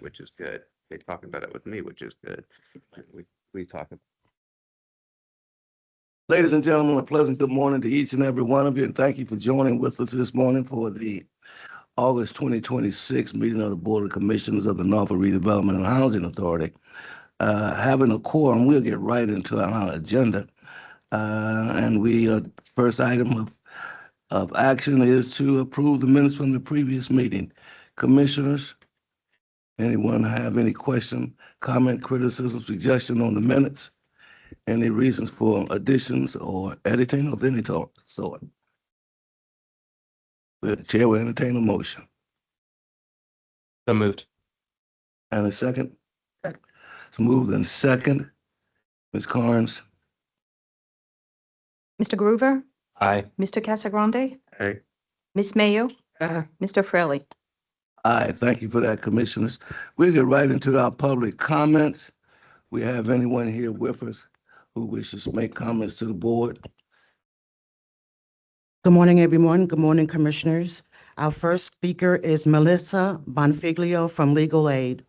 which is good. They talk about it with me, which is good. We talk about. Ladies and gentlemen, a pleasant good morning to each and every one of you, and thank you for joining with us this morning for the August 2026 meeting of the Board of Commissioners of the Norfolk Redevelopment and Housing Authority. Having a quorum, we'll get right into our agenda. And first item of action is to approve the minutes from the previous meeting. Commissioners, anyone have any question, comment, criticism, suggestion on the minutes? Any reasons for additions or editing of any sort? The chair will entertain a motion. So moved. And a second? It's moved and second. Ms. Carnes? Mr. Groover, Aye. Mr. Casagrande, Aye. Ms. Mayo, Mr. Fraley. Aye, thank you for that, Commissioners. We'll get right into our public comments. We have anyone here with us who wishes to make comments to the board? Good morning, everyone. Good morning, Commissioners. Our first speaker is Melissa Bonfiglio from Legal Aid.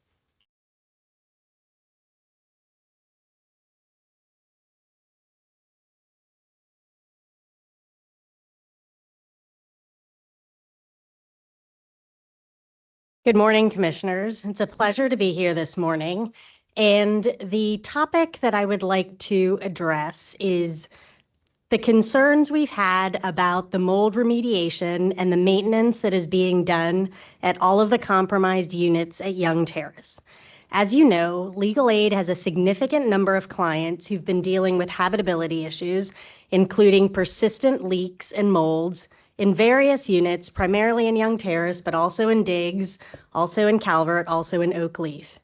Good morning, Commissioners. It's a pleasure to be here this morning. And the topic that I would like to address is the concerns we've had about the mold remediation and the maintenance that is being done at all of the compromised units at Young Terrace. As you know, Legal Aid has a significant number of clients who've been dealing with habitability issues, including persistent leaks and molds in various units, primarily in Young Terrace, but also in Diggs, also in Calvert, also in Oak Leaf.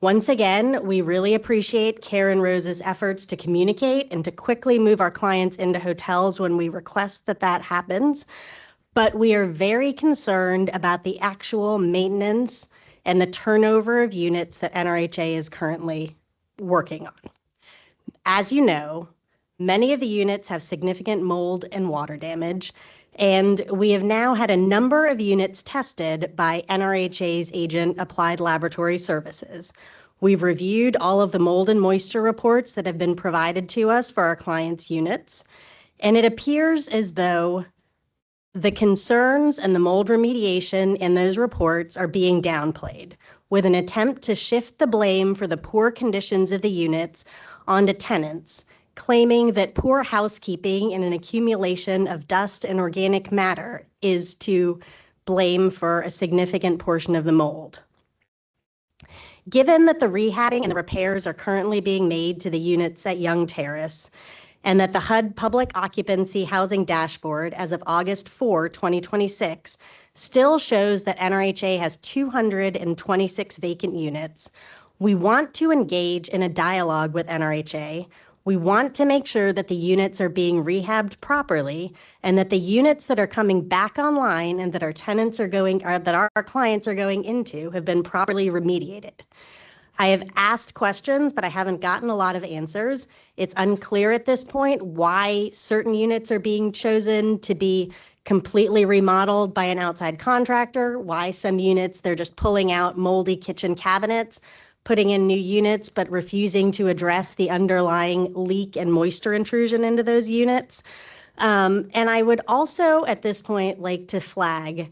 Once again, we really appreciate Karen Rose's efforts to communicate and to quickly move our clients into hotels when we request that happens. But we are very concerned about the actual maintenance and the turnover of units that NRHA is currently working on. As you know, many of the units have significant mold and water damage, and we have now had a number of units tested by NRHA's agent, Applied Laboratory Services. We've reviewed all of the mold and moisture reports that have been provided to us for our clients' units, and it appears as though the concerns and the mold remediation in those reports are being downplayed, with an attempt to shift the blame for the poor conditions of the units onto tenants, claiming that poor housekeeping and an accumulation of dust and organic matter is to blame for a significant portion of the mold. Given that the rehabbing and the repairs are currently being made to the units at Young Terrace, and that the HUD Public Occupancy Housing Dashboard as of August 4, 2026, still shows that NRHA has 226 vacant units, we want to engage in a dialogue with NRHA. We want to make sure that the units are being rehabbed properly and that the units that are coming back online and that our tenants are that our clients are going into have been properly remediated. I have asked questions, but I haven't gotten a lot of answers. It's unclear at this point why certain units are being chosen to be completely remodeled by an outside contractor, why some units they're just pulling out moldy kitchen cabinets, putting in new units, but refusing to address the underlying leak and moisture intrusion into those units. And I would also, at this point, like to flag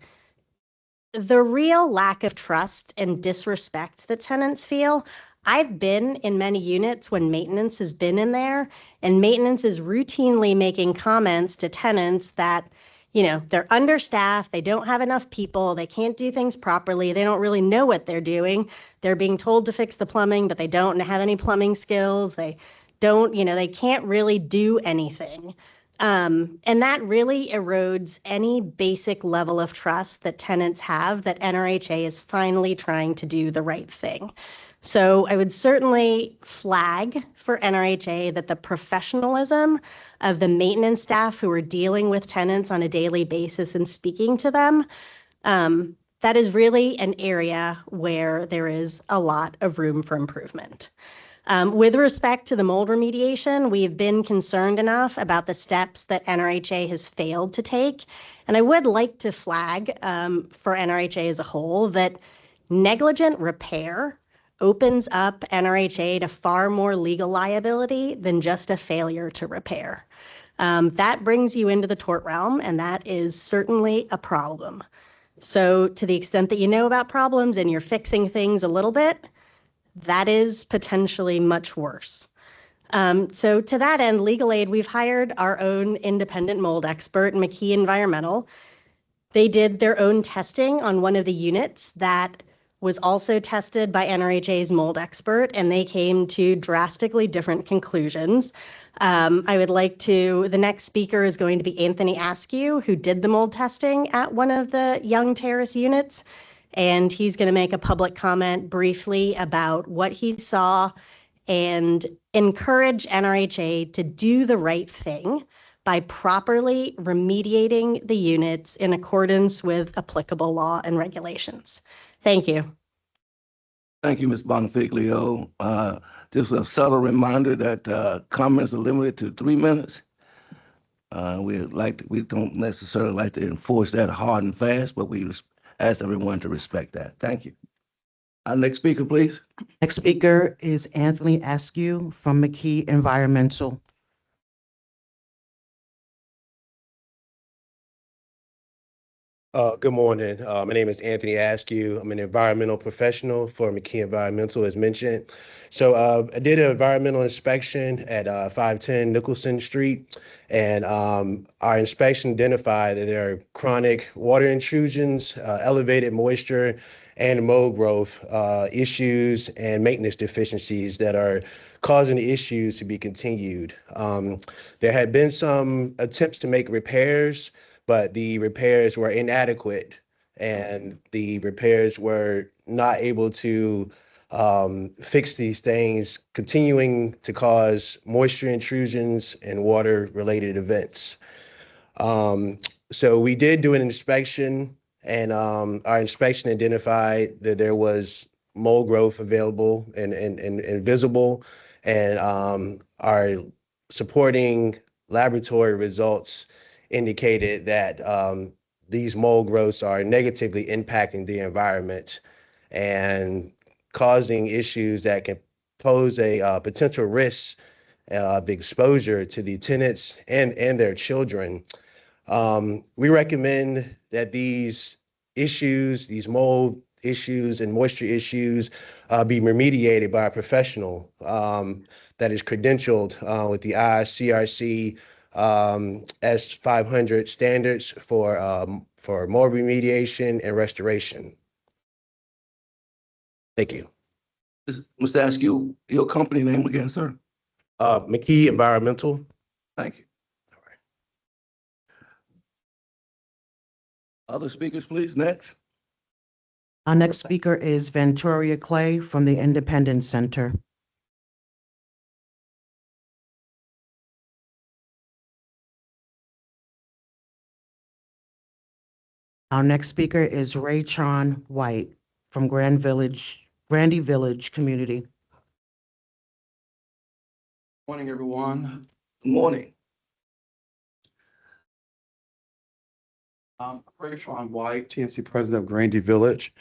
the real lack of trust and disrespect that tenants feel. I've been in many units when maintenance has been in there, and maintenance is routinely making comments to tenants that, you know, they're understaffed, they don't have enough people, they can't do things properly, they don't really know what they're doing. They're being told to fix the plumbing, but they don't have any plumbing skills. They don't, they can't really do anything. And that really erodes any basic level of trust that tenants have that NRHA is finally trying to do the right thing. So I would certainly flag for NRHA that the professionalism of the maintenance staff who are dealing with tenants on a daily basis and speaking to them, that is really an area where there is a lot of room for improvement. With respect to the mold remediation, we've been concerned enough about the steps that NRHA has failed to take. And I would like to flag for NRHA as a whole that Negligent repair opens up NRHA to far more legal liability than just a failure to repair. That brings you into the tort realm, and that is certainly a problem. So to the extent that you know about problems and you're fixing things a little bit, that is potentially much worse. So to that end, Legal Aid, we've hired our own independent mold expert, McKee Environmental. They did their own testing on one of the units that was also tested by NRHA's mold expert, and they came to drastically different conclusions. The next speaker is going to be Anthony Askew, who did the mold testing at one of the Young Terrace units. And he's going to make a public comment briefly about what he saw and encourage NRHA to do the right thing by properly remediating the units in accordance with applicable law and regulations. Thank you. Thank you, Ms. Bonfiglio. Just a subtle reminder that comments are limited to 3 minutes. We don't necessarily like to enforce that hard and fast, but we ask everyone to respect that. Thank you. Our next speaker, please. Next speaker is Anthony Askew from McKee Environmental. Good morning. My name is Anthony Askew. I'm an environmental professional for McKee Environmental, as mentioned. So I did an environmental inspection at 510 Nicholson Street, and our inspection identified that there are chronic water intrusions, elevated moisture, and mold growth issues and maintenance deficiencies that are causing the issues to be continued. There had been some attempts to make repairs, but the repairs were inadequate, and the repairs were not able to fix these things, continuing to cause moisture intrusions and water-related events. So we did do an inspection, and our inspection identified that there was mold growth available and visible, and our supporting laboratory results indicated that these mold growths are negatively impacting the environment and causing issues that can pose a potential risk of exposure to the tenants and their children. We recommend that these issues, these mold issues and moisture issues be remediated by a professional that is credentialed with the ICRC S500 standards for mold remediation and restoration. Thank you. Mr. Askew, your company name again, sir? McKee Environmental. Thank you. All right. Other speakers, please. Next. Our next speaker is Venturia Clay from the Independence Center. Our next speaker is Raychon White from Grandy Village Community. Morning, everyone. Good morning. Raychon White, TMC President of Grandy Village.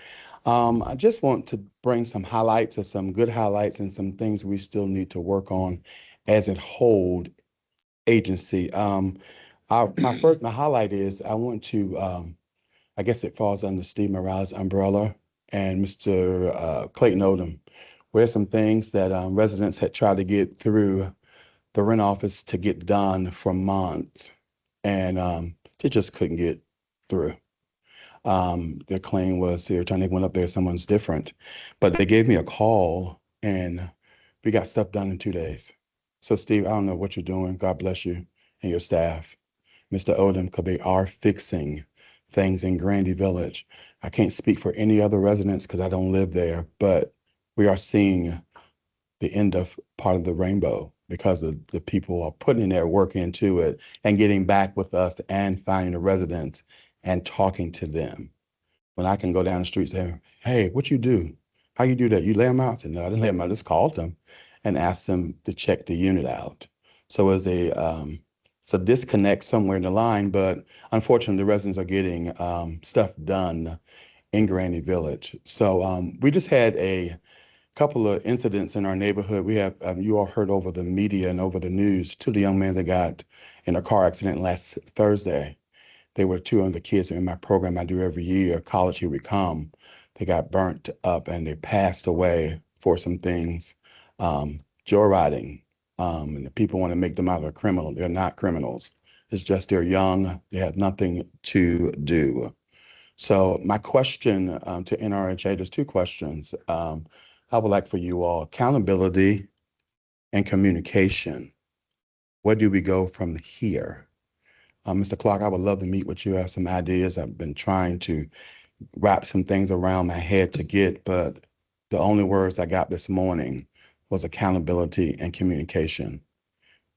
I just want to bring some highlights or some good highlights and some things we still need to work on as a whole agency. My highlight is I want to, I guess it falls under Steve Morales' umbrella and Mr. Clayton Odom, where some things that residents had tried to get through the rent office to get done for months, and they just couldn't get through. Their claim was every time they went up there, someone's different, but they gave me a call and we got stuff done in 2 days. So Steve, I don't know what you're doing. God bless you and your staff, Mr. Odom, because they are fixing things in Grandy Village. I can't speak for any other residents because I don't live there, but we are seeing the end of part of the rainbow because of the people are putting their work into it and getting back with us and finding the residents and talking to them. When I can go down the street and say, hey, what you do? How you do that? You lay them out? I said, no, I didn't lay them out. I just called them and asked them to check the unit out. So it's a disconnect somewhere in the line, but unfortunately the residents are getting stuff done in Grandy Village. So we just had a couple of incidents in our neighborhood. We have, you all heard over the media and over the news, two of the young men that got in a car accident last Thursday. They were two of the kids in my program I do every year, College Here We Come. They got burnt up and they passed away for some things, joyriding. And the people want to make them out of a criminal. They're not criminals. It's just they're young. They have nothing to do. So my question to NRHA, there's two questions. I would like for you all accountability and communication. Where do we go from here? Mr. Clark, I would love to meet with you. I have some ideas. I've been trying to wrap some things around my head to get, but the only words I got this morning was accountability and communication.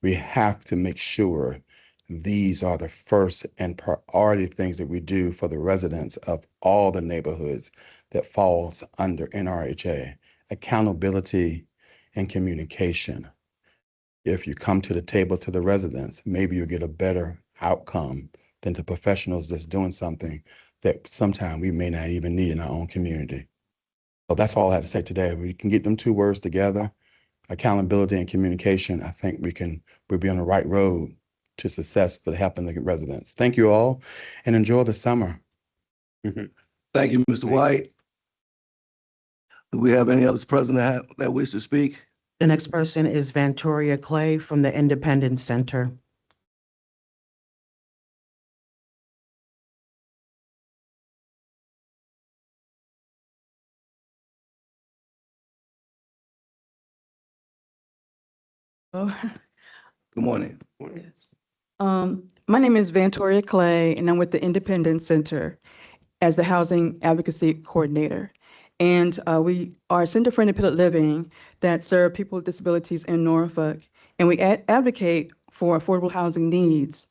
We have to make sure these are the first and priority things that we do for the residents of all the neighborhoods that falls under NRHA. Accountability and communication. If you come to the table to the residents, maybe you'll get a better outcome than the professionals that's doing something that sometimes we may not even need in our own community. So that's all I have to say today. We can get them two words together, accountability and communication. I think we'll be on the right road to success for helping the residents. Thank you all and enjoy the summer. Thank you, Mr. White. Do we have any others present that wish to speak? The next person is Vantoria Clay from the Independence Center. Oh, Good morning. yes. My name is Vantoria Clay, and I'm with the Independence Center as the Housing Advocacy Coordinator. And we are a Center for Independent Living that serve people with disabilities in Norfolk. And we advocate for affordable housing needs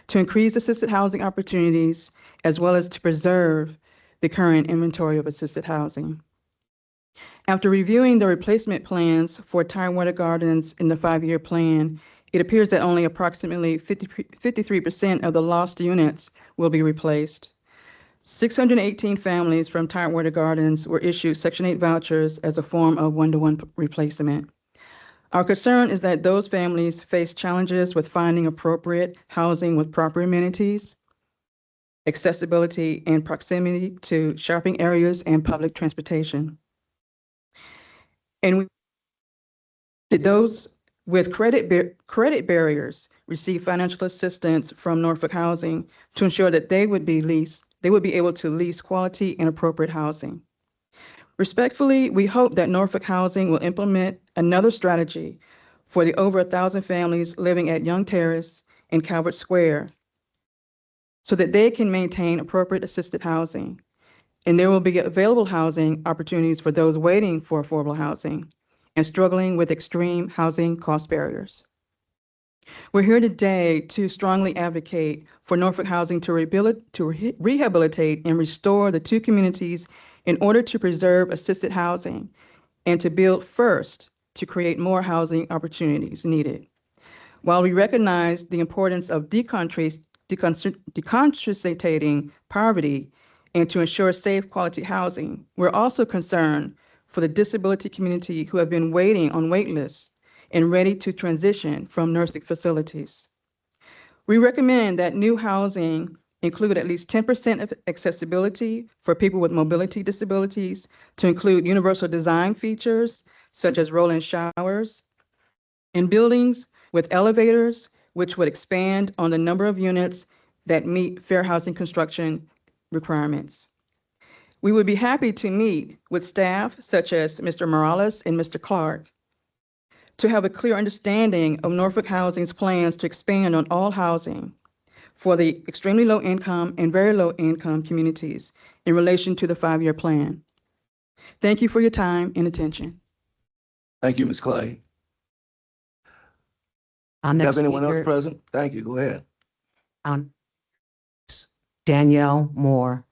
to increase assisted housing opportunities, as well as to preserve the current inventory of assisted housing. After reviewing the replacement plans for Tidewater Gardens in the 5-year plan, it appears that only approximately 53% of the lost units will be replaced. 618 families from Tidewater Gardens were issued Section 8 vouchers as a form of one-to-one replacement. Our concern is that those families face challenges with finding appropriate housing with proper amenities, accessibility, and proximity to shopping areas and public transportation. And those with credit barriers receive financial assistance from Norfolk Housing to ensure that they would be able to lease quality and appropriate housing. Respectfully, we hope that Norfolk Housing will implement another strategy for the over 1,000 families living at Young Terrace and Calvert Square so that they can maintain appropriate assisted housing. And there will be available housing opportunities for those waiting for affordable housing and struggling with extreme housing cost barriers. We're here today to strongly advocate for Norfolk Housing to rehabilitate and restore the two communities in order to preserve assisted housing and to build first to create more housing opportunities needed. While we recognize the importance of deconcentrating poverty and to ensure safe quality housing, we're also concerned for the disability community who have been waiting on wait lists and ready to transition from nursing facilities. We recommend that new housing include at least 10% of accessibility for people with mobility disabilities, to include universal design features such as roll-in showers, and buildings with elevators, which would expand on the number of units that meet fair housing construction requirements. We would be happy to meet with staff such as Mr. Morales and Mr. Clark to have a clear understanding of Norfolk Housing's plans to expand on all housing for the extremely low income and very low income communities in relation to the 5-year plan. Thank you for your time and attention. Thank you, Ms. Clay. Our Do you next have anyone else speaker, present? Thank you. Go ahead. Danielle Moore.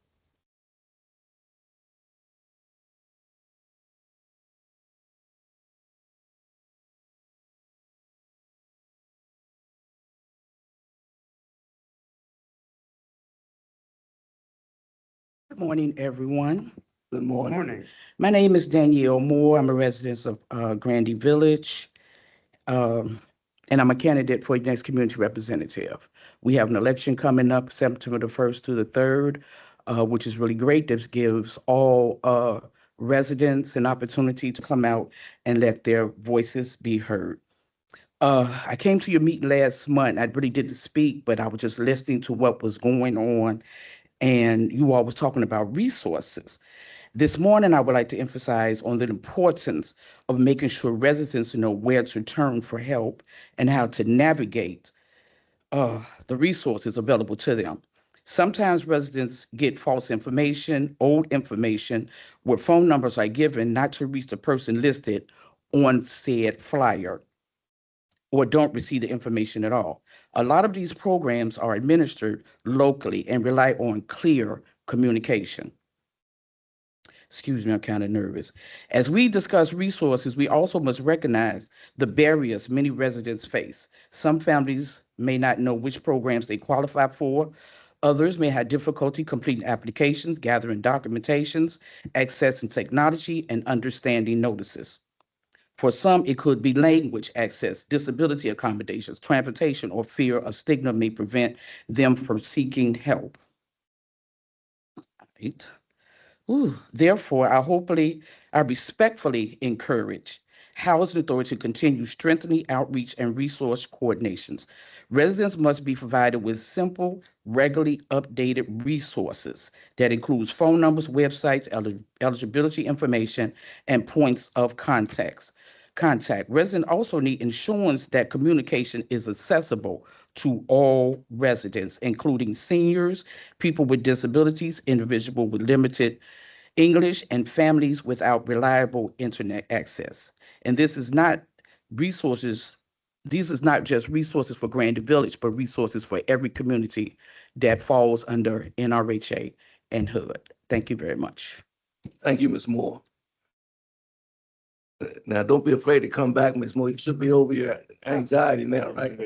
Good morning, everyone. Good morning. My name is Danielle Moore. I'm a resident of Grandy Village, and I'm a candidate for next community representative. We have an election coming up September the 1st to the 3rd, which is really great. This gives all residents an opportunity to come out and let their voices be heard. I came to your meeting last month. I really didn't speak, but I was just listening to what was going on, and you all was talking about resources. This morning, I would like to emphasize on the importance of making sure residents know where to turn for help and how to navigate the resources available to them. Sometimes residents get false information, old information, where phone numbers are given not to reach the person listed on said flyer, or don't receive the information at all. A lot of these programs are administered locally and rely on clear communication. Excuse me, I'm kind of nervous. As we discuss resources, we also must recognize the barriers many residents face. Some families may not know which programs they qualify for. Others may have difficulty completing applications, gathering documentations, accessing technology, and understanding notices. For some, it could be language access, disability accommodations, transportation, or fear of stigma may prevent them from seeking help. Right. Therefore, I respectfully encourage Housing Authority to continue strengthening outreach and resource coordinations. Residents must be provided with simple, regularly updated resources that includes phone numbers, websites, eligibility information, and points of contact. Residents also need assurance that communication is accessible to all residents, including seniors, people with disabilities, individuals with limited English, and families without reliable internet access. And this is not resources, these is not just resources for Grandy Village, but resources for every community that falls under NRHA and HUD. Thank you very much. Thank you, Ms. Moore. Now, don't be afraid to come back, Ms. Moore. You should be over your anxiety now, right?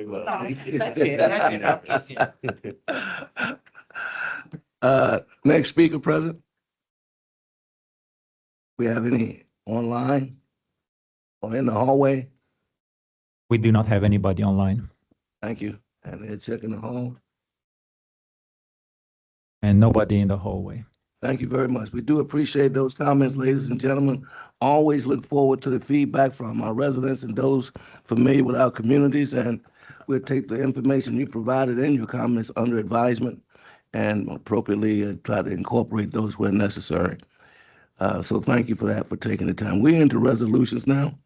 Next speaker, President. We have any online or in the hallway? We do not have anybody online. Thank you. And they're checking the hall. And nobody in the hallway. Thank you very much. We do appreciate those comments, ladies and gentlemen. Always look forward to the feedback from our residents and those familiar with our communities. And we'll take the information you provided in your comments under advisement and appropriately try to incorporate those where necessary. So thank you for that, for taking the time. We're into resolutions now.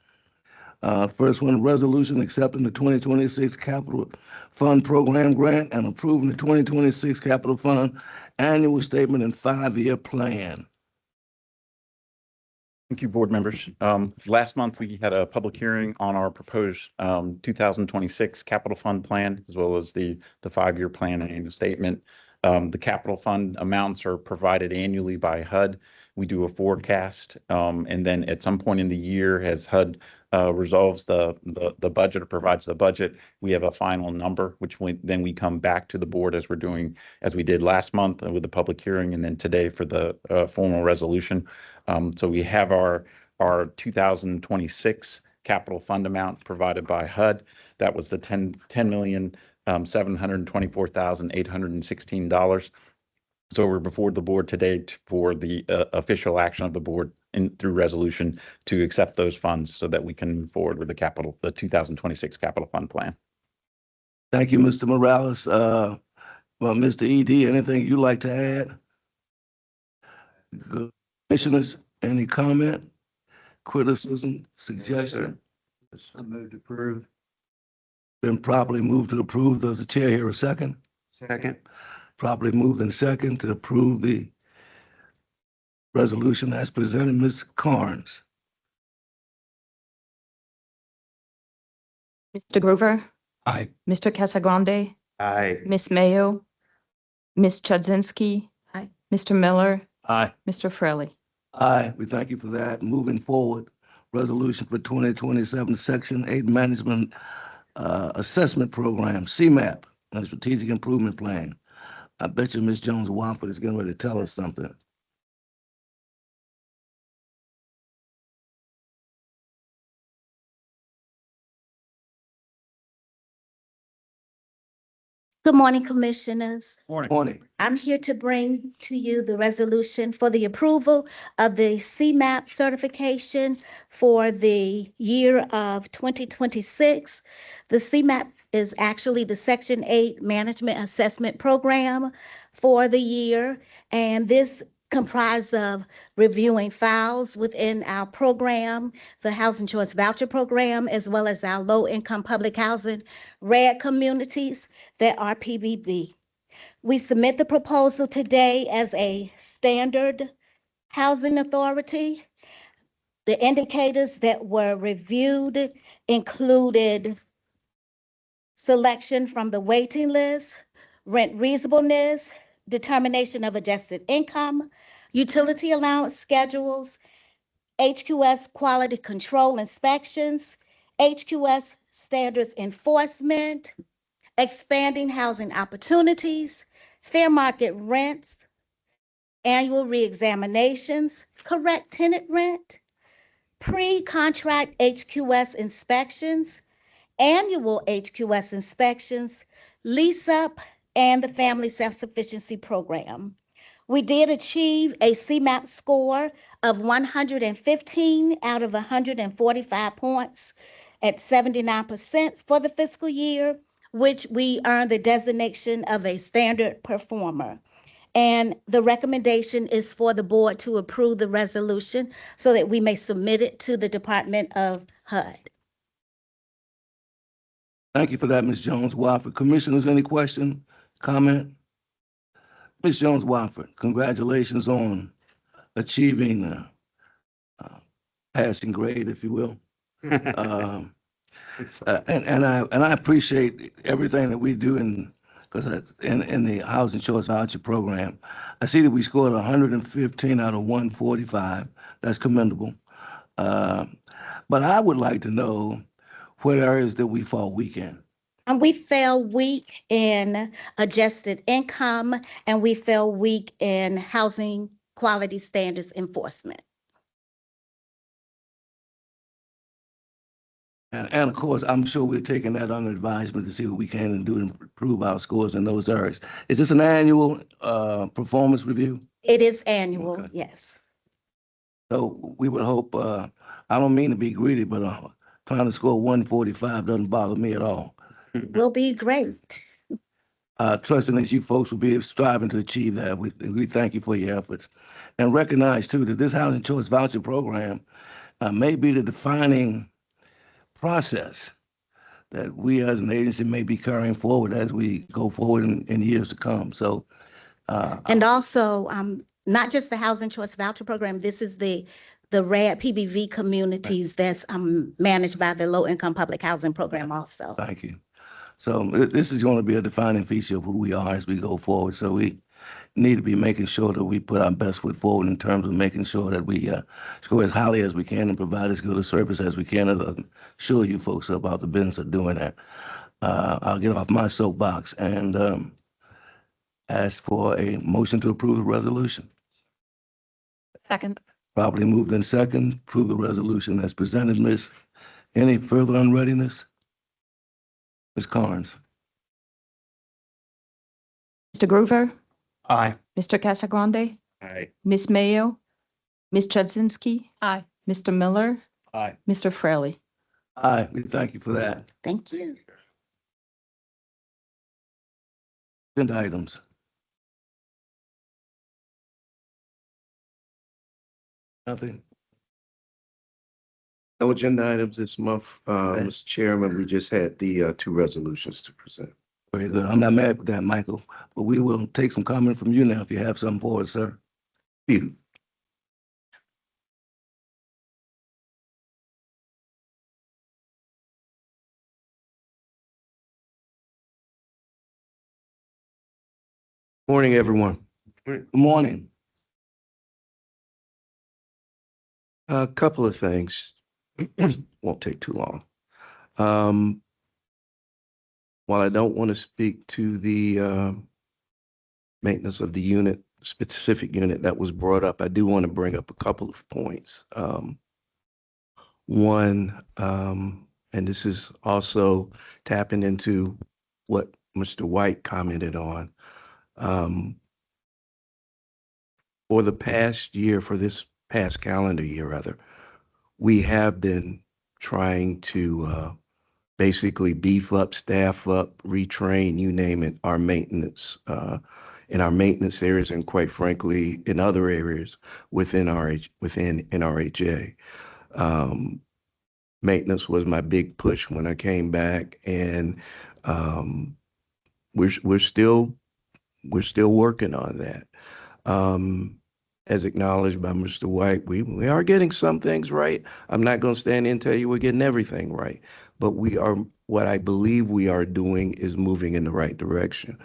First one, resolution accepting the 2026 Capital Fund Program Grant and approving the 2026 Capital Fund Annual Statement and 5-year plan. Thank you, board members. Last month, we had a public hearing on our proposed 2026 capital fund plan, as well as the 5-year plan and annual statement. The capital fund amounts are provided annually by HUD. We do a forecast, and then at some point in the year, as HUD resolves the budget or provides the budget, we have a final number, which then we come back to the board as we did last month with the public hearing, and then today for the formal resolution. So we have our 2026 capital fund amount provided by HUD. That was the $10,724,816. So we're before the board today for the official action of the board through resolution to accept those funds so that we can move forward with the 2026 capital fund plan. Thank you, Mr. Morales. Well, Mr. ED, anything you'd like to add? Commissioners, any comment, criticism, suggestion? I move to approve. Been properly moved to approve. Does the chair hear a second? Second. Properly moved and second to approve the resolution as presented. Ms. Carnes. Mr. Groover, Aye. Mr. Casagrande, Aye. Ms. Mayo, Ms. Chudzinski, Aye. Mr. Miller, Aye. Mr. Fraley. Aye, we thank you for that. Moving forward, resolution for 2027 Section 8 Management Assessment Program, CMAP, and Strategic Improvement Plan. I bet you Ms. Jones-Wofford is getting ready to tell us something. Good morning, Commissioners. Morning. I'm here to bring to you the resolution for the approval of the CMAP certification for the year of 2026. The CMAP is actually the Section 8 Management Assessment Program for the year, and this comprised of reviewing files within our program, the Housing Choice Voucher Program, as well as our low-income public housing RED communities that are PBV. We submit the proposal today as a standard housing authority. The indicators that were reviewed included selection from the waiting list, rent reasonableness, determination of adjusted income, utility allowance schedules, HQS quality control inspections, HQS standards enforcement, expanding housing opportunities, fair market rents, annual reexaminations, correct tenant rent, pre-contract HQS inspections, annual HQS inspections, lease up, and the Family Self-Sufficiency Program. We did achieve a CMAP score of 115 out of 145 points at 79% for the fiscal year, which we earned the designation of a standard performer. And the recommendation is for the board to approve the resolution so that we may submit it to the Department of HUD. Thank you for that, Ms. Jones-Wofford. Commissioners, any question, comment? Ms. Jones-Wofford, congratulations on achieving passing grade, if you will. And I appreciate everything that we do in the Housing Choice Voucher Program. I see that we scored 115 out of 145. That's commendable. But I would like to know what areas that we fall weak in. And we fell weak in adjusted income, and we fell weak in housing quality standards enforcement. And of course, I'm sure we're taking that under advisement to see what we can and do to improve our scores in those areas. Is this an annual performance review? It is annual, Okay. yes. So we would hope, I don't mean to be greedy, but trying to score 145 doesn't bother me at all. Will be great. Trusting that you folks will be striving to achieve that. We thank you for your efforts. And recognize too that this Housing Choice Voucher Program may be the defining process that we as an agency may be carrying forward as we go forward in years to come. So, And also, not just the Housing Choice Voucher Program, this is the RED PBV communities that's managed by the Low Income Public Housing Program also. thank you. So this is going to be a defining feature of who we are as we go forward. So we need to be making sure that we put our best foot forward in terms of making sure that we score as highly as we can and provide as good a service as we can. And I'm sure you folks about the business of doing that. I'll get off my soapbox and ask for a motion to approve the resolution. Second. Properly moved in second, approve the resolution as presented. Miss, any further unreadiness? Ms. Carnes. Mr. Groover, Aye. Mr. Casagrande, Aye. Ms. Mayo, Ms. Chudzinski. Aye. Mr. Miller, Aye. Mr. Fraley. Aye, we thank you for that. Thank you. Agenda items. Nothing. No agenda items this month, Mr. Chairman. We just had the two resolutions to present. Very good. I'm not mad with that, Michael, but we will take some comment from you now if you have something for us, sir. You. Morning, everyone. Good morning. A couple of things. Won't take too long. While I don't want to speak to the maintenance of the unit, specific unit that was brought up, I do want to bring up a couple of points. One, and this is also tapping into what Mr. White commented on. For the past year, for this past calendar year, rather, we have been trying to basically beef up, staff up, retrain, you name it, our maintenance, in our maintenance areas, and quite frankly, in other areas within NRHA. Maintenance was my big push when I came back, and we're still working on that. As acknowledged by Mr. White, we are getting some things right. I'm not going to stand in and tell you we're getting everything right, but what I believe we are doing is moving in the right direction.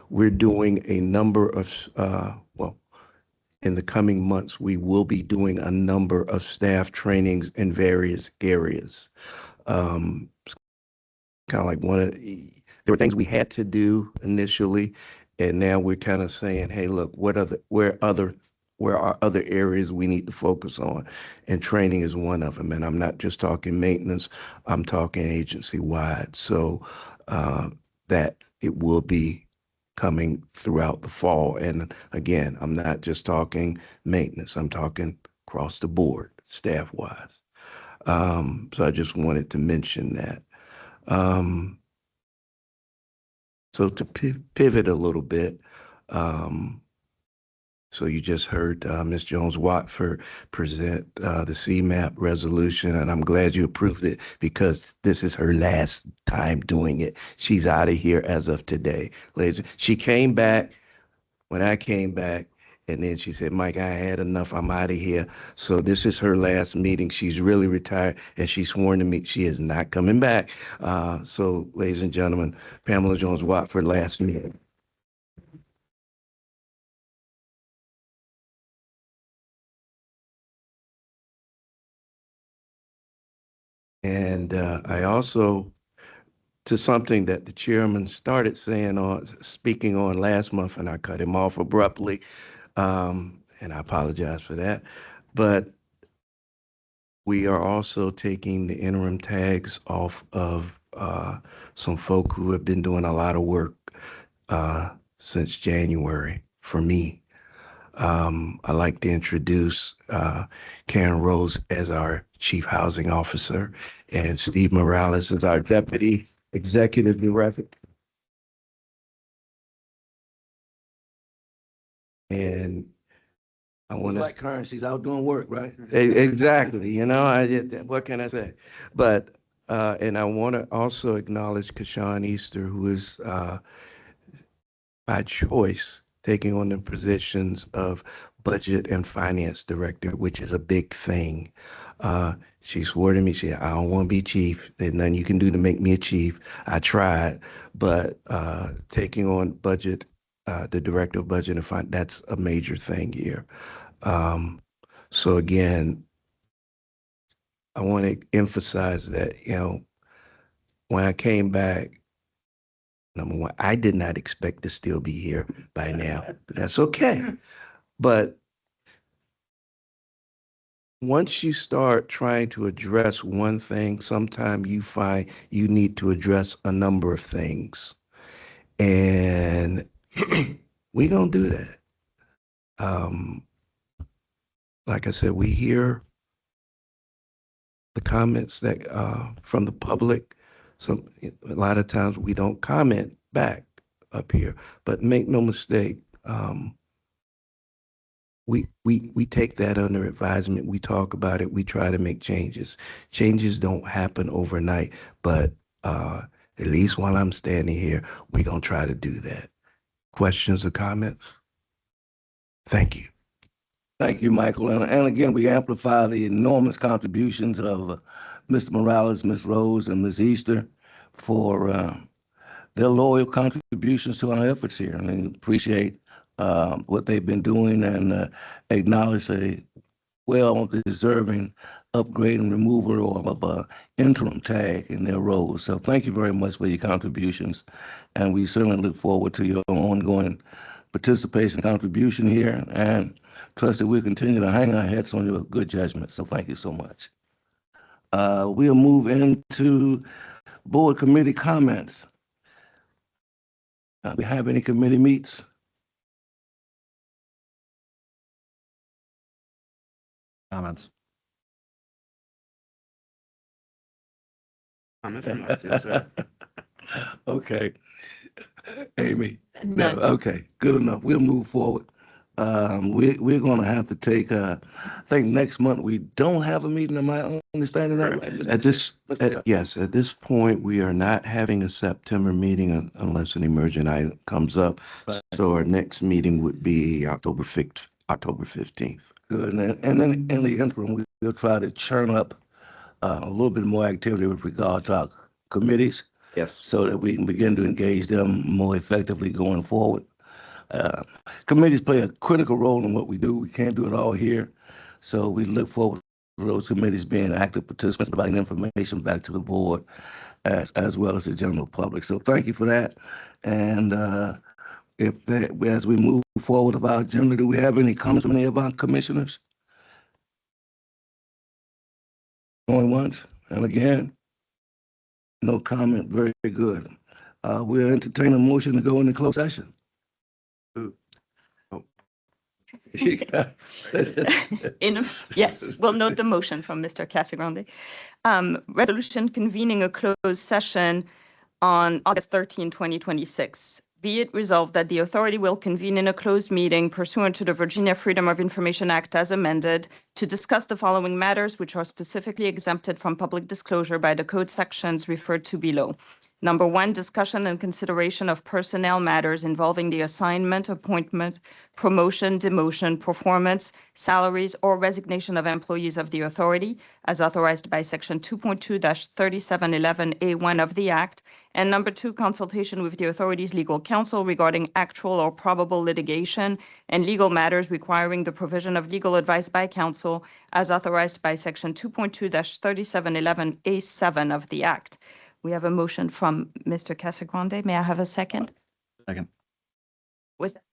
We're doing a number of, in the coming months, we will be doing a number of staff trainings in various areas. Kind of like there were things we had to do initially, and now we're kind of saying, hey, look, where are other areas we need to focus on? And training is one of them. And I'm not just talking maintenance, I'm talking agency wide. So that it will be coming throughout the fall. And again, I'm not just talking maintenance, I'm talking across the board, staff wise. So I just wanted to mention that. So to pivot a little bit, so you just heard Ms. Jones-Watford present the CMAP resolution, and I'm glad you approved it because this is her last time doing it. She's out of here as of today. She came back when I came back, and then she said, Mike, I had enough. I'm out of here. So this is her last meeting. She's really retired, and she's sworn to me she is not coming back. So, ladies and gentlemen, Pamela Jones-Watford, last meeting. And I also, to something that the chairman started speaking on last month, and I cut him off abruptly, and I apologize for that. But we are also taking the interim tags off of some folk who have been doing a lot of work since January for me. I'd like to introduce Karen Rose as our Chief Housing Officer and Steve Morales as our Deputy Executive Director. And I want to, like Karen, she's out doing work, right? exactly, what can I say? But, and I want to also acknowledge Kashawn Easter, who is by choice taking on the positions of Budget and Finance Director, which is a big thing. She swore to me, she said, I don't want to be chief. There's nothing you can do to make me a chief. I tried, but taking on budget, the Director of Budget and Finance, that's a major thing here. So again, I want to emphasize that, when I came back, number one, I did not expect to still be here by now. But that's okay. But once you start trying to address one thing, sometimes you find you need to address a number of things. And we're going to do that. Like I said, we hear the comments that from the public. A lot of times we don't comment back up here, but make no mistake, we take that under advisement. We talk about it. We try to make changes. Changes don't happen overnight, but at least while I'm standing here, we're going to try to do that. Questions or comments? Thank you. Thank you, Michael. And again, we amplify the enormous contributions of Mr. Morales, Ms. Rose, and Ms. Easter for their loyal contributions to our efforts here. And we appreciate what they've been doing and acknowledge a well-deserving upgrade and removal of an interim tag in their roles. So thank you very much for your contributions. And we certainly look forward to your ongoing participation and contribution here, and trust that we'll continue to hang our heads on your good judgment. So thank you so much. We'll move into board committee comments. We have any committee meets? Comments? Yes, sir. Okay. Amy? No, None. okay, good enough. We'll move forward. We're gonna have to take, I think next month, we don't have a meeting. Am I understanding that right? Mr. At this, Mr. yes, at this point, we are not having a September meeting unless an emergent item comes up. Right. So our next meeting would be October 15th. Good, and then in the interim, we'll try to churn up a little bit more activity with regard to our committees Yes. so that we can begin to engage them more effectively going forward. Committees play a critical role in what we do. We can't do it all here. So we look forward to those committees being active participants, providing information back to the board as well as the general public. So thank you for that. And as we move forward with our agenda, do we have any comments from any of our commissioners? Going once and again? No comment. Very good. We'll entertain a motion to go into closed session. Yes, we'll note the motion from Mr. Casagrande. Resolution convening a closed session on August 13, 2026. Be it resolved that the authority will convene in a closed meeting pursuant to the Virginia Freedom of Information Act as amended to discuss the following matters which are specifically exempted from public disclosure by the code sections referred to below. Number one, discussion and consideration of personnel matters involving the assignment, appointment, promotion, demotion, performance, salaries, or resignation of employees of the authority as authorized by Section 2.2-3711A1 of the Act. And number two, consultation with the authority's legal counsel regarding actual or probable litigation and legal matters requiring the provision of legal advice by counsel as authorized by Section 2.2-3711A7 of the Act. We have a motion from Mr. Casagrande. May I have a second? Second. Was that?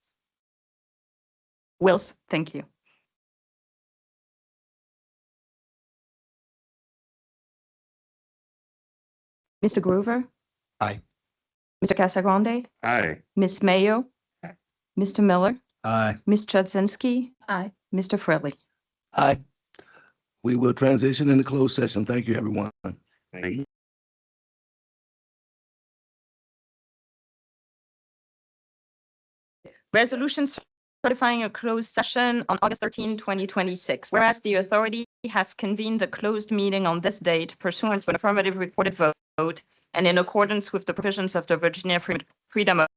Wills, thank you. Mr. Groover? Aye. Mr. Casagrande? Aye. Ms. Mayo? Mr. Miller? Aye. Ms. Chudzinski? Aye. Mr. Fredley? Aye. We will transition into closed session. Thank you, everyone. Thank you. Resolution certifying a closed session on August 13, 2026. Whereas the authority has convened a closed meeting on this date pursuant to an affirmative reported vote and in accordance with the provisions of the Virginia Freedom of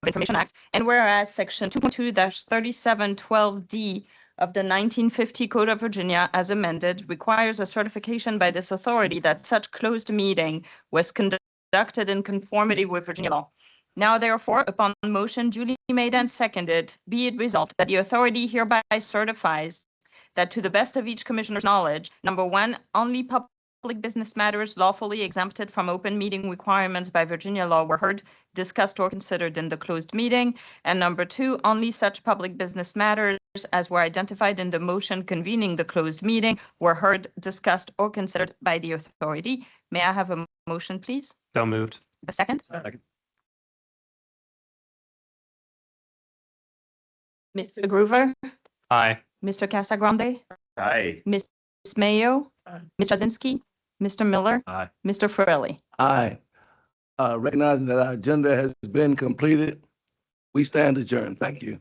Information Act. And whereas Section 2.2-3712D of the 1950 Code of Virginia as amended requires a certification by this authority that such closed meeting was conducted in conformity with Virginia law. Now, therefore, upon motion duly made and seconded, be it resolved that the authority hereby certifies that to the best of each commissioner's knowledge, number one, only public business matters lawfully exempted from open meeting requirements by Virginia law were heard, discussed, or considered in the closed meeting. And number two, only such public business matters as were identified in the motion convening the closed meeting were heard, discussed, or considered by the authority. May I have a motion, please? So moved. A second? Second. Mr. Groover? Aye. Mr. Casagrande? Aye. Ms. Mayo? Ms. Chudzinski? Mr. Miller? Aye. Mr. Fredley? Aye. Recognizing that our agenda has been completed, we stand adjourned. Thank you.